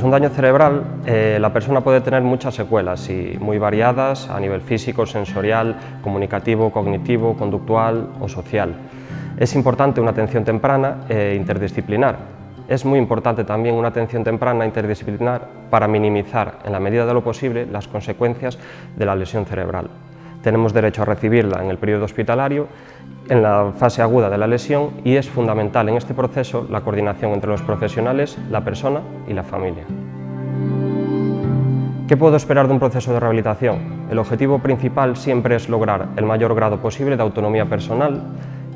Tras un daño cerebral, la persona puede tener muchas secuelas y muy variadas a nivel físico, sensorial, comunicativo, cognitivo, conductual o social. Es importante una atención temprana e interdisciplinar. Es muy importante también una atención temprana e interdisciplinar para minimizar, en la medida de lo posible, las consecuencias de la lesión cerebral. Tenemos derecho a recibirla en el periodo hospitalario, en la fase aguda de la lesión, y es fundamental en este proceso la coordinación entre los profesionales, la persona y la familia. ¿Qué puedo esperar de un proceso de rehabilitación? El objetivo principal siempre es lograr el mayor grado posible de autonomía personal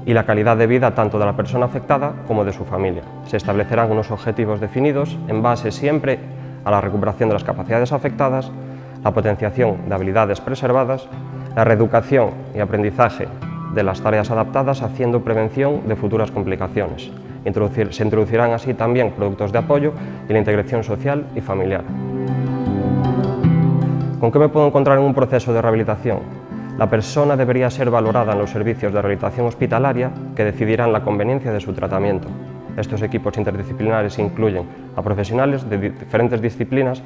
y la calidad de vida tanto de la persona afectada como de su familia. Se establecerán unos objetivos definidos en base siempre a la recuperación de las capacidades afectadas, la potenciación de habilidades preservadas, la reeducación y aprendizaje de las tareas adaptadas, haciendo prevención de futuras complicaciones. Se introducirán así también productos de apoyo y la integración social y familiar. ¿Con qué me puedo encontrar en un proceso de rehabilitación? La persona debería ser valorada en los servicios de rehabilitación hospitalaria que decidirán la conveniencia de su tratamiento. Estos equipos interdisciplinares incluyen a profesionales de diferentes disciplinas,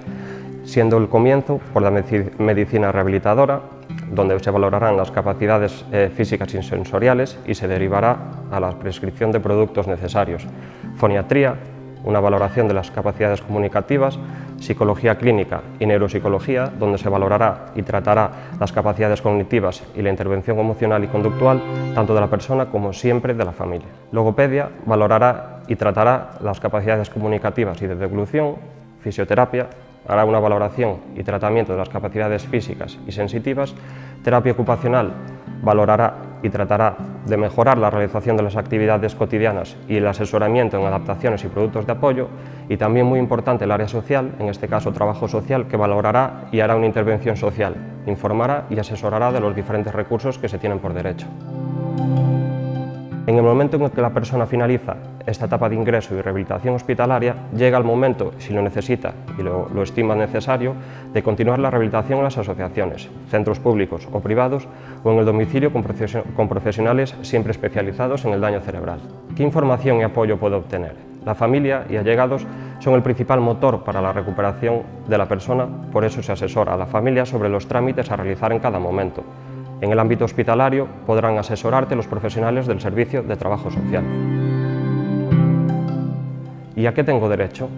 siendo el comienzo por la medicina rehabilitadora, donde se valorarán las capacidades físicas y sensoriales y se derivará a la prescripción de productos necesarios. Foniatría, una valoración de las capacidades comunicativas, psicología clínica y neuropsicología, donde se valorará y tratará las capacidades cognitivas y la intervención emocional y conductual, tanto de la persona como siempre de la familia. Logopedia valorará y tratará las capacidades comunicativas y de deglución. Fisioterapia hará una valoración y tratamiento de las capacidades físicas y sensitivas. Terapia ocupacional valorará y tratará de mejorar la realización de las actividades cotidianas y el asesoramiento en adaptaciones y productos de apoyo. Y también muy importante el área social, en este caso trabajo social, que valorará y hará una intervención social, informará y asesorará de los diferentes recursos que se tienen por derecho. En el momento en el que la persona finaliza esta etapa de ingreso y rehabilitación hospitalaria, llega el momento, si lo necesita y lo estima necesario, de continuar la rehabilitación en las asociaciones, centros públicos o privados o en el domicilio con profesionales siempre especializados en el daño cerebral. ¿Qué información y apoyo puede obtener? La familia y allegados son el principal motor para la recuperación de la persona, por eso se asesora a la familia sobre los trámites a realizar en cada momento. En el ámbito hospitalario podrán asesorarte los profesionales del Servicio de Trabajo Social. ¿Y a qué tengo derecho?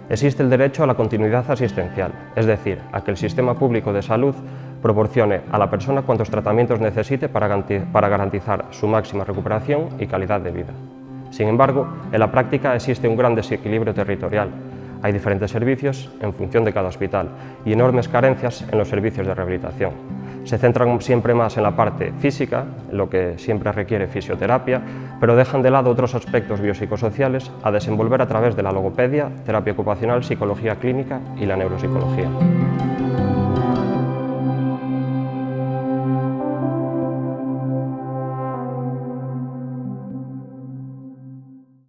Existe el derecho a la continuidad asistencial, es decir, a que el sistema público de salud proporcione a la persona cuantos tratamientos necesite para garantizar su máxima recuperación y calidad de vida. Sin embargo, en la práctica existe un gran desequilibrio territorial. Hay diferentes servicios en función de cada hospital y enormes carencias en los servicios de rehabilitación. Se centran siempre más en la parte física, lo que siempre requiere fisioterapia, pero dejan de lado otros aspectos biopsicosociales a desenvolver a través de la logopedia, terapia ocupacional, psicología clínica y la neuropsicología.